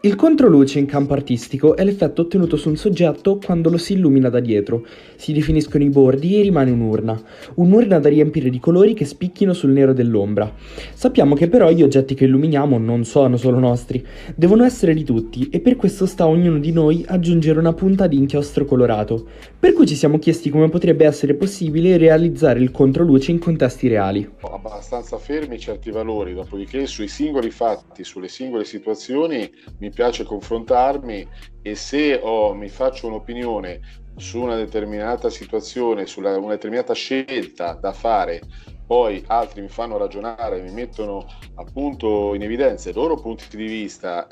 Il controluce in campo artistico è l'effetto ottenuto su un soggetto quando lo si illumina da dietro. Si definiscono i bordi e rimane un'urna. Un'urna da riempire di colori che spicchino sul nero dell'ombra. Sappiamo che però gli oggetti che illuminiamo non sono solo nostri, devono essere di tutti e per questo sta a ognuno di noi aggiungere una punta di inchiostro colorato. Per cui ci siamo chiesti come potrebbe essere possibile realizzare il controluce in contesti reali. Abbastanza fermi certi valori, dopodiché sui singoli fatti, sulle singole situazioni mi piace confrontarmi e se mi faccio un'opinione su una determinata situazione, una determinata scelta da fare, poi altri mi fanno ragionare, mi mettono appunto in evidenza i loro punti di vista,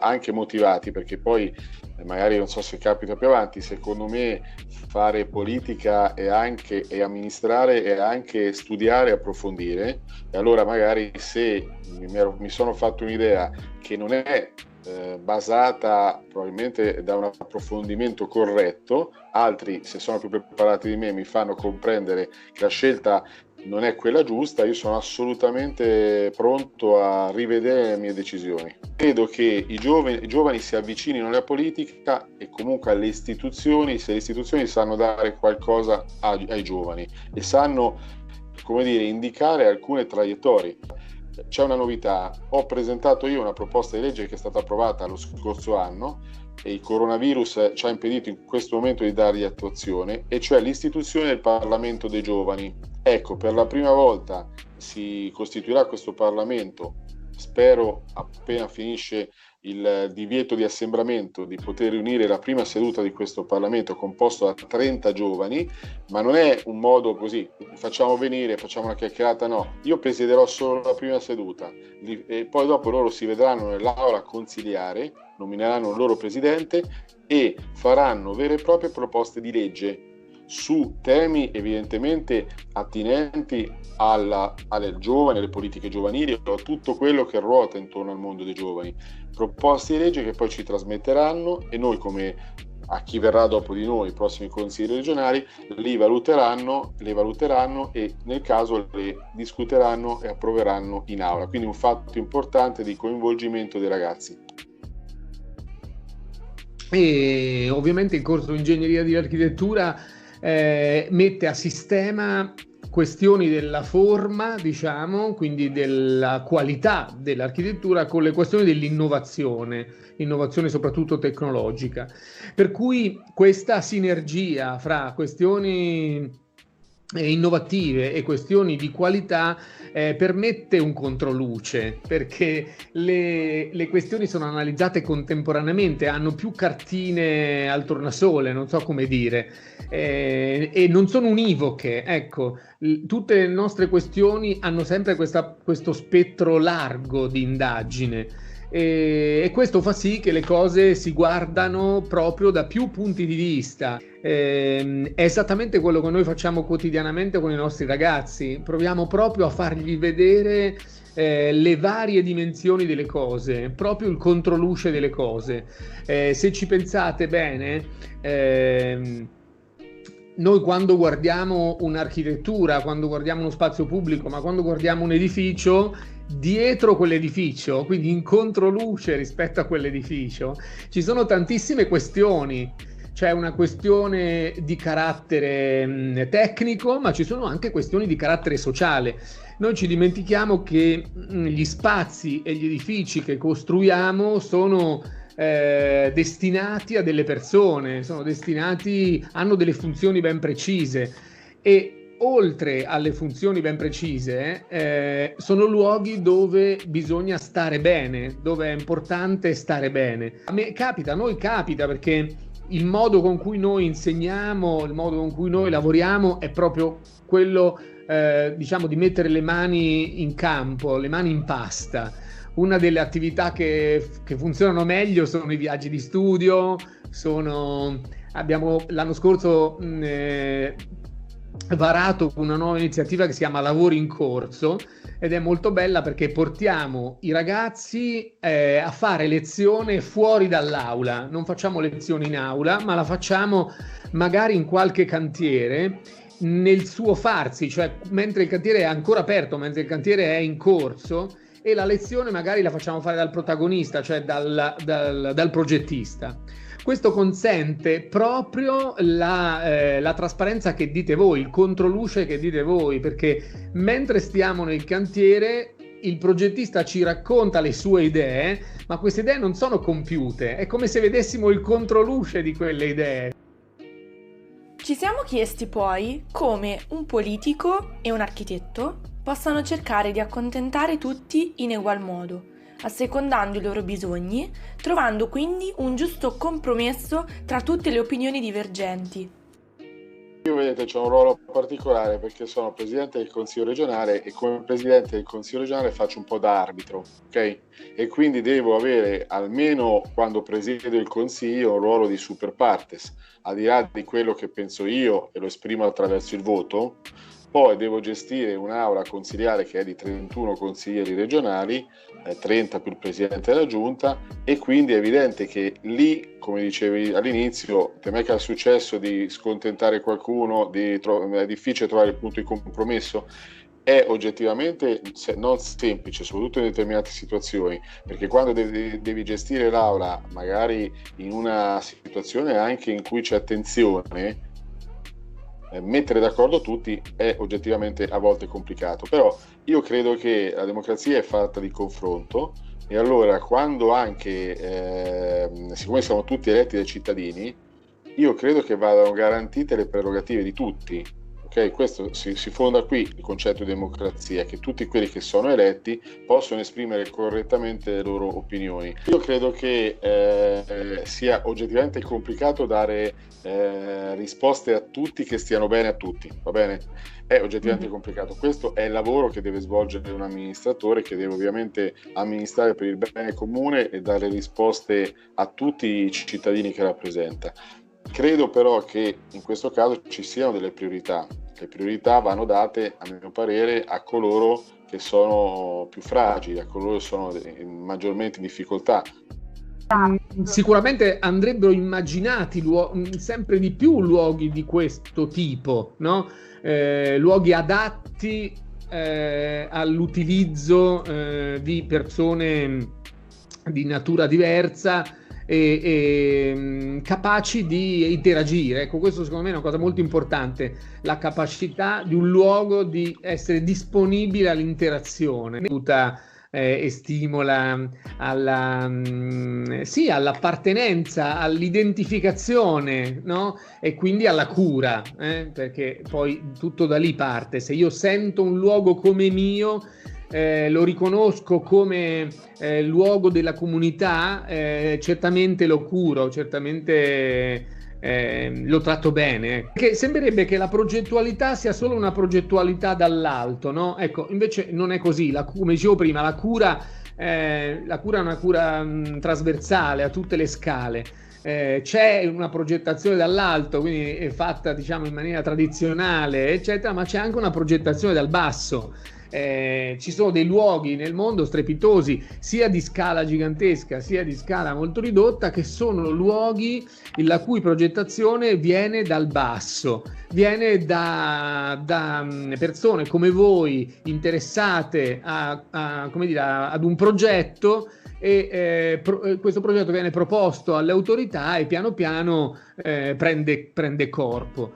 anche motivati, perché poi magari non so se capita più avanti, secondo me fare politica e amministrare e anche studiare e approfondire, e allora magari se mi sono fatto un'idea che non è basata probabilmente da un approfondimento corretto, altri se sono più preparati di me mi fanno comprendere che la scelta non è quella giusta, io sono assolutamente pronto a rivedere le mie decisioni. Credo che i giovani si avvicinino alla politica e comunque alle istituzioni, se le istituzioni sanno dare qualcosa ai giovani e sanno, come dire, indicare alcune traiettorie. C'è una novità, ho presentato io una proposta di legge che è stata approvata lo scorso anno e il coronavirus ci ha impedito in questo momento di dargli attuazione, e cioè l'istituzione del Parlamento dei giovani. Ecco, per la prima volta si costituirà questo Parlamento, spero appena finisce il divieto di assembramento, di poter riunire la prima seduta di questo Parlamento composto da 30 giovani, ma non è un modo così, facciamo venire, facciamo una chiacchierata, no, io presiederò solo la prima seduta e poi dopo loro si vedranno nell'aula consigliare, nomineranno il loro presidente e faranno vere e proprie proposte di legge su temi evidentemente attinenti alle giovani, alle politiche giovanili, a tutto quello che ruota intorno al mondo dei giovani. Proposte di legge che poi ci trasmetteranno e noi, come a chi verrà dopo di noi, i prossimi consigli regionali, le valuteranno e nel caso le discuteranno e approveranno in aula. Quindi un fatto importante di coinvolgimento dei ragazzi. E ovviamente il corso di ingegneria di architettura mette a sistema questioni della forma, diciamo, quindi della qualità dell'architettura con le questioni dell'innovazione, innovazione soprattutto tecnologica. Per cui questa sinergia fra questioni innovative e questioni di qualità permette un controluce, perché le questioni sono analizzate contemporaneamente, hanno più cartine al tornasole, non so come dire, e non sono univoche. Ecco, tutte le nostre questioni hanno sempre questo spettro largo di indagine. E questo fa sì che le cose si guardano proprio da più punti di vista. È esattamente quello che noi facciamo quotidianamente con i nostri ragazzi, proviamo proprio a fargli vedere le varie dimensioni delle cose, proprio il controluce delle cose. Se ci pensate bene, noi quando guardiamo un'architettura, quando guardiamo uno spazio pubblico, ma quando guardiamo un edificio, dietro quell'edificio, quindi in controluce rispetto a quell'edificio, ci sono tantissime questioni. C'è una questione di carattere tecnico, ma ci sono anche questioni di carattere sociale. Noi ci dimentichiamo che gli spazi e gli edifici che costruiamo sono destinati a delle persone, hanno delle funzioni ben precise, e oltre alle funzioni ben precise sono luoghi dove bisogna stare bene, dove è importante stare bene. A noi capita perché il modo con cui noi insegniamo, il modo con cui noi lavoriamo è proprio quello diciamo di mettere le mani in campo, le mani in pasta. Una delle attività che funzionano meglio sono i viaggi di studio, abbiamo l'anno scorso varato una nuova iniziativa che si chiama Lavori in Corso, ed è molto bella perché portiamo i ragazzi a fare lezione fuori dall'aula. Non facciamo lezioni in aula, ma la facciamo magari in qualche cantiere, nel suo farsi, cioè mentre il cantiere è ancora aperto, mentre il cantiere è in corso, e la lezione magari la facciamo fare dal protagonista, cioè dal progettista. Questo consente proprio la trasparenza che dite voi, il controluce che dite voi, perché mentre stiamo nel cantiere il progettista ci racconta le sue idee, ma queste idee non sono compiute, è come se vedessimo il controluce di quelle idee. Ci siamo chiesti poi come un politico e un architetto possano cercare di accontentare tutti in egual modo, assecondando i loro bisogni, trovando quindi un giusto compromesso tra tutte le opinioni divergenti. Io, vedete, c'ho un ruolo particolare perché sono presidente del Consiglio regionale e come presidente del Consiglio regionale faccio un po' da arbitro, ok? E quindi devo avere, almeno quando presiedo il Consiglio, un ruolo di super partes, al di là di quello che penso io e lo esprimo attraverso il voto. Poi devo gestire un'aula consiliare che è di 31 consiglieri regionali, 30 più il presidente della giunta, e quindi è evidente che lì, come dicevi all'inizio, per me che è successo di scontentare qualcuno, è difficile trovare il punto di compromesso. È oggettivamente non semplice, soprattutto in determinate situazioni, perché quando devi gestire l'aula, magari in una situazione anche in cui c'è tensione, mettere d'accordo tutti è oggettivamente a volte complicato, però io credo che la democrazia è fatta di confronto e allora quando anche, siccome siamo tutti eletti dai cittadini, io credo che vadano garantite le prerogative di tutti. Okay? Questo si fonda qui il concetto di democrazia, che tutti quelli che sono eletti possono esprimere correttamente le loro opinioni. Io credo che sia oggettivamente complicato dare risposte a tutti che stiano bene a tutti, va bene? È oggettivamente complicato. Questo è il lavoro che deve svolgere un amministratore, che deve ovviamente amministrare per il bene comune e dare risposte a tutti i cittadini che rappresenta. Credo però che in questo caso ci siano delle priorità. Le priorità vanno date, a mio parere, a coloro che sono più fragili, a coloro che sono maggiormente in difficoltà. Sicuramente andrebbero immaginati sempre di più luoghi di questo tipo, no? Luoghi adatti all'utilizzo di persone di natura diversa e capaci di interagire. Ecco, questo secondo me è una cosa molto importante, la capacità di un luogo di essere disponibile all'interazione, e stimola all'appartenenza, all'identificazione, no? E quindi alla cura, perché poi tutto da lì parte. Se io sento un luogo come mio, lo riconosco come luogo della comunità, certamente lo curo, certamente lo tratto bene. Perché sembrerebbe che la progettualità sia solo una progettualità dall'alto, no? Ecco, invece non è così. Come dicevo prima, la cura è una cura trasversale a tutte le scale. C'è una progettazione dall'alto, quindi è fatta, diciamo, in maniera tradizionale, eccetera, ma c'è anche una progettazione dal basso. Ci sono dei luoghi nel mondo strepitosi, sia di scala gigantesca sia di scala molto ridotta, che sono luoghi la cui progettazione viene dal basso, viene da persone come voi interessate ad un progetto, e questo progetto viene proposto alle autorità e piano piano prende corpo.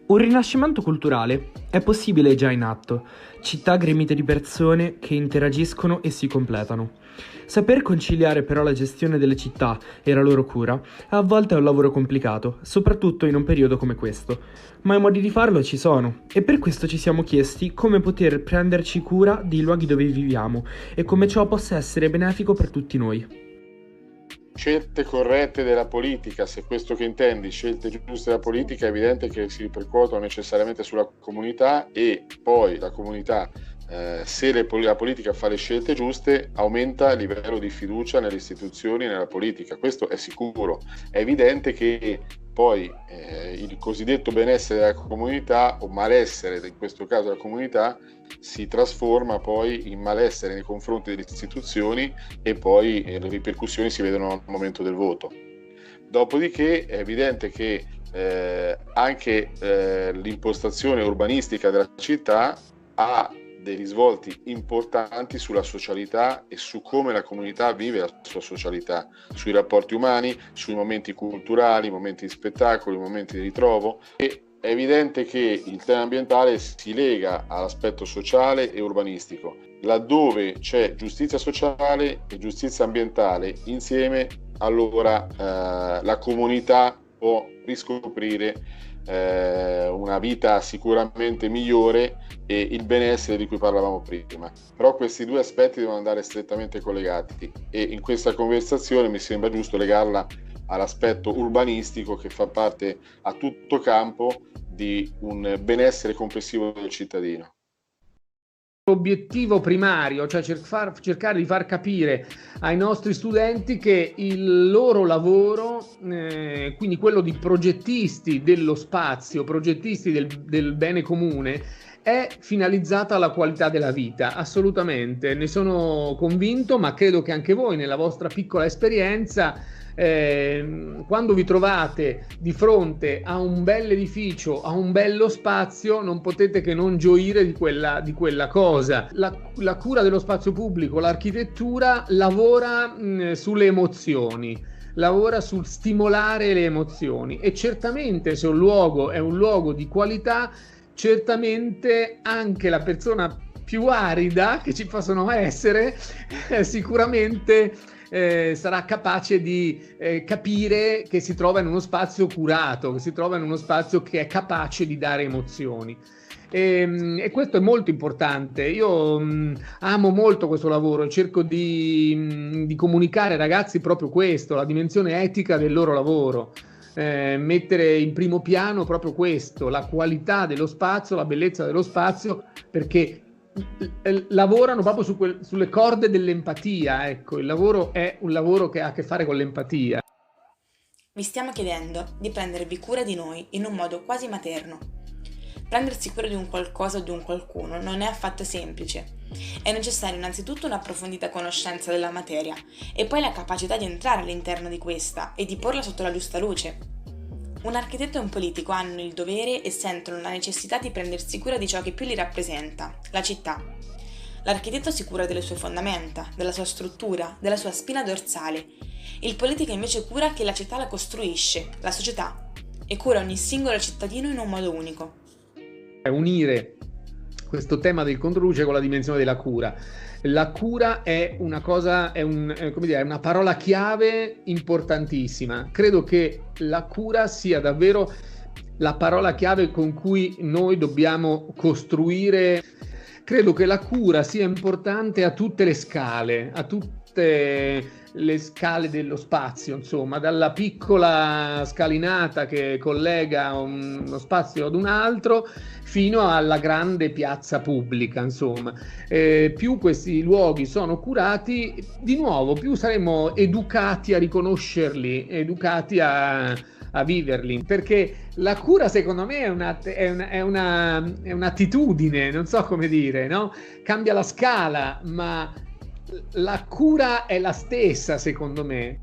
Un rinascimento culturale è possibile già in atto, città gremite di persone che interagiscono e si completano. Saper conciliare però la gestione delle città e la loro cura a volte è un lavoro complicato, soprattutto in un periodo come questo, ma i modi di farlo ci sono e per questo ci siamo chiesti come poter prenderci cura dei luoghi dove viviamo e come ciò possa essere benefico per tutti noi. Scelte corrette della politica, se questo che intendi, scelte giuste della politica, è evidente che si ripercuotono necessariamente sulla comunità e poi la comunità, se la politica fa le scelte giuste, aumenta il livello di fiducia nelle istituzioni e nella politica, questo è sicuro. È evidente che poi il cosiddetto benessere della comunità o malessere, in questo caso della comunità, si trasforma poi in malessere nei confronti delle istituzioni e poi le ripercussioni si vedono al momento del voto. Dopodiché è evidente che anche l'impostazione urbanistica della città ha dei risvolti importanti sulla socialità e su come la comunità vive la sua socialità, sui rapporti umani, sui momenti culturali, momenti di spettacolo, momenti di ritrovo. E è evidente che il tema ambientale si lega all'aspetto sociale e urbanistico. Laddove c'è giustizia sociale e giustizia ambientale insieme, allora la comunità può riscoprire una vita sicuramente migliore e il benessere di cui parlavamo prima. Però questi due aspetti devono andare strettamente collegati e in questa conversazione mi sembra giusto legarla all'aspetto urbanistico che fa parte a tutto campo di un benessere complessivo del cittadino. L'obiettivo primario, cioè cercare di far capire ai nostri studenti che il loro lavoro, quindi quello di progettisti dello spazio, progettisti del bene comune, è finalizzato alla qualità della vita, assolutamente, ne sono convinto, ma credo che anche voi nella vostra piccola esperienza, quando vi trovate di fronte a un bel edificio, a un bello spazio, non potete che non gioire di quella cosa. La cura dello spazio pubblico, l'architettura lavora sulle emozioni, lavora sul stimolare le emozioni e certamente se un luogo è un luogo di qualità, certamente anche la persona più arida che ci possono essere sicuramente sarà capace di capire che si trova in uno spazio curato, che si trova in uno spazio che è capace di dare emozioni. E questo è molto importante. Io amo molto questo lavoro, cerco di comunicare ai ragazzi proprio questo, la dimensione etica del loro lavoro. Mettere in primo piano proprio questo, la qualità dello spazio, la bellezza dello spazio, perché lavorano proprio sulle corde dell'empatia. Ecco, il lavoro è un lavoro che ha a che fare con l'empatia. Vi stiamo chiedendo di prendervi cura di noi in un modo quasi materno. Prendersi cura di un qualcosa o di un qualcuno non è affatto semplice. È necessaria innanzitutto un'approfondita conoscenza della materia e poi la capacità di entrare all'interno di questa e di porla sotto la giusta luce. Un architetto e un politico hanno il dovere e sentono la necessità di prendersi cura di ciò che più li rappresenta, la città. L'architetto si cura delle sue fondamenta, della sua struttura, della sua spina dorsale. Il politico invece cura che la città la costruisce, la società, e cura ogni singolo cittadino in un modo unico. Unire questo tema del controluce con la dimensione della cura. La cura è una cosa, è una parola chiave importantissima. Credo che la cura sia davvero la parola chiave con cui noi dobbiamo costruire. Credo che la cura sia importante a tutte le scale, a tutte le scale dello spazio, insomma, dalla piccola scalinata che collega uno spazio ad un altro fino alla grande piazza pubblica, insomma. Più questi luoghi sono curati, di nuovo, più saremo educati a riconoscerli, educati a viverli, perché la cura secondo me è un'attitudine, non so come dire, no? Cambia la scala, ma la cura è la stessa secondo me.